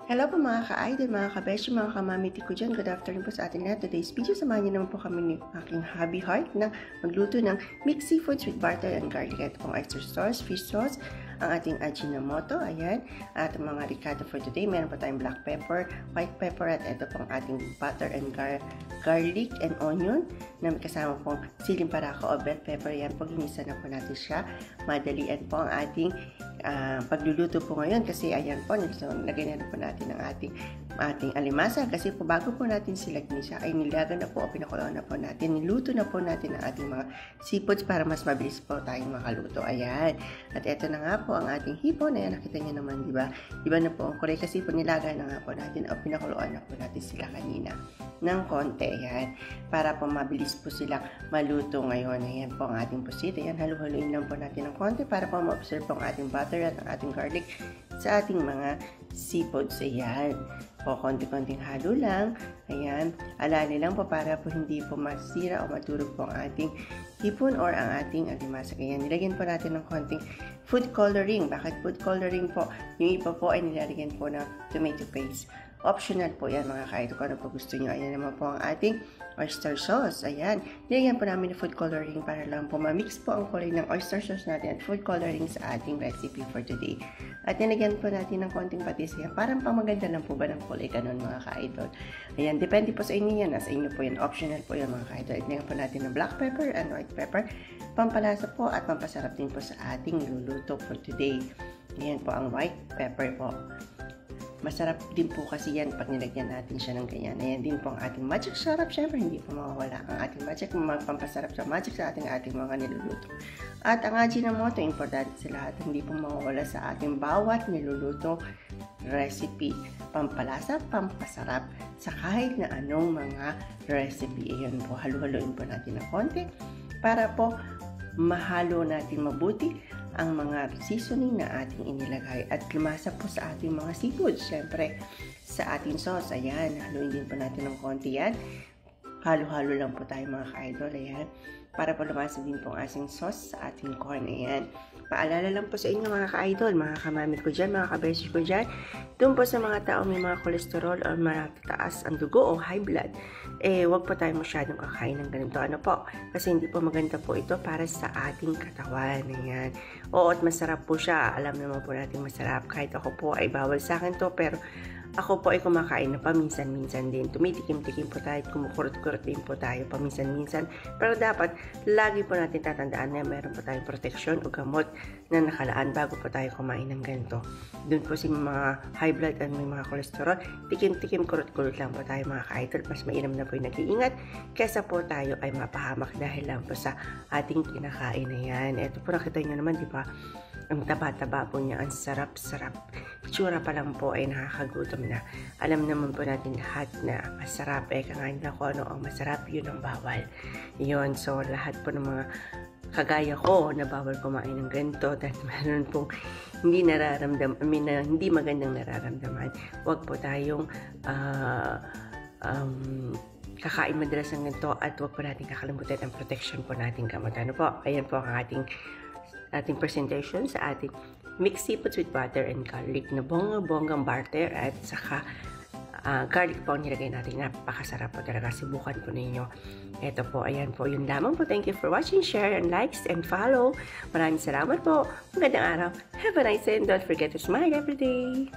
Hello po mga ka-idol, mga ka-beshi, mga kamamiti ko dyan. Good afternoon po sa ating lahat. Today's video, samahan niyo naman po kami ni aking hubby heart na magluto ng mixed seafoods with butter and garlic. Ito pong oyster sauce, fish sauce, ang ating Ajinomoto, ayan. At mga ricotta for today, meron po tayong black pepper, white pepper, at ito pong ating butter and garlic and onion na may kasama pong siling parako o bell pepper. Yan po, ginisa na po natin siya. Madalian po ang ating pagluluto po ngayon kasi ayan po, lagyan na po natin ang ating alimasa kasi po bago po natin sila ginisa ay nilaga na po o pinakulaw na po natin, niluto na po natin ang ating mga seafoods para mas mabilis po tayong makaluto. Ayan. At ito na nga po ang ating hipon. Ayan, nakita niyo naman, di ba? Di ba na po ang kulay kasi po nilaga na nga po natin o pinakuluan na po natin sila kanina ng konti. Ayan. Para po mabilis po silang maluto ngayon. Ayan po ang ating pusit. Ayan, halu-haluin lang po natin ng konti para po ma-observe po ang ating butter at ang ating garlic sa ating mga seafoods. Ayan. O konti-konting halo lang. Ayan. Alali lang po para po hindi po masira o madurog po ang ating hipon or ang ating alimasa. Ayan. Nilagyan po natin ng konting food coloring. Bakit food coloring po? Yung iba po ay nilalagyan po ng tomato paste. Optional po yan mga kaidol kung ano po gusto nyo. Ayan naman po ang ating oyster sauce. Ayan. Nilagyan po namin ng food coloring para lang po ma-mix po ang kulay ng oyster sauce natin at food coloring sa ating recipe for today. At nilagyan po natin ng konting patis. Ayan. Parang pamaganda lang po ba ng kulay ganun mga kaidol. Ayan. Depende po sa inyo yan. Nasa inyo po yan. Optional po yan mga kaidol. At nilagyan po natin ng black pepper and white pepper. Pampalasa po at pampasarap din po sa ating luluto for today. Ayan po ang white pepper po. Masarap din po kasi yan pag nilagyan natin siya ng ganyan. Ayan din po ang ating magic syrup. Siyempre, hindi po mawawala ang ating magic. Magpampasarap sa magic sa ating mga niluluto. At ang Ajinomoto, importante sa lahat. Hindi po mawawala sa ating bawat niluluto recipe. Pampalasa, pampasarap sa kahit na anong mga recipe. Ayan po, halu-haluin po natin ng konti para po mahalo natin mabuti ang mga seasoning na ating inilagay at lumasa po sa ating mga seafood. Siyempre, sa ating sauce, ayan, haluin din po natin ng konti yan. Halo-halo lang po tayo mga ka-idol, ayan. Para po lumasa din po ang ating sauce sa ating corn, ayan. Paalala lang po sa inyo mga ka-idol, mga kamamit ko dyan, mga kabeshi ko dyan. Doon po sa mga taong may mga kolesterol o matataas ang dugo o high blood, wag po tayo masyadong kakain ng ganito. Ano po? Kasi hindi po maganda po ito para sa ating katawan. Ayan. Oo, at masarap po siya. Alam naman po natin masarap. Kahit ako po ay bawal sa akin to, pero ako po ay kumakain na paminsan-minsan din. Tumitikim-tikim po tayo, kumukurot-kurot din po tayo paminsan-minsan. Pero dapat, lagi po natin tatandaan na meron po tayong proteksyon o gamot na nakalaan bago po tayo kumain ng ganito. Doon po si mga high blood at may mga kolesterol, tikim-tikim, kurot-kurot lang po tayo mga ka-idol. Mas mainam na po yung nag-iingat kesa po tayo ay mapahamak dahil lang po sa ating kinakain na yan. Ito po nakita nyo naman, di ba? Ang taba-taba po niya, ang sarap-sarap. Itsura pa lang po ay nakakagutom na. Alam naman po natin lahat na masarap. Kakain na ko ano ang masarap, yun ang bawal. Yun, so lahat po ng mga kagaya ko na bawal kumain ng ganito dahil meron pong hindi hindi magandang nararamdaman. Huwag po tayong kakain madalas ng ganito at huwag po natin kakalimutan ang protection po natin gamot. Ano po? Ayan po ang ating presentation sa ating mixed seafoods with butter and garlic na bonggang butter at saka garlic po ang nilagay natin. Napakasarap po talaga. Subukan po ninyo. Ito po, ayan po. Yun lamang po. Thank you for watching, share, and likes, and follow. Maraming salamat po. Magandang araw. Have a nice day and don't forget to smile every day.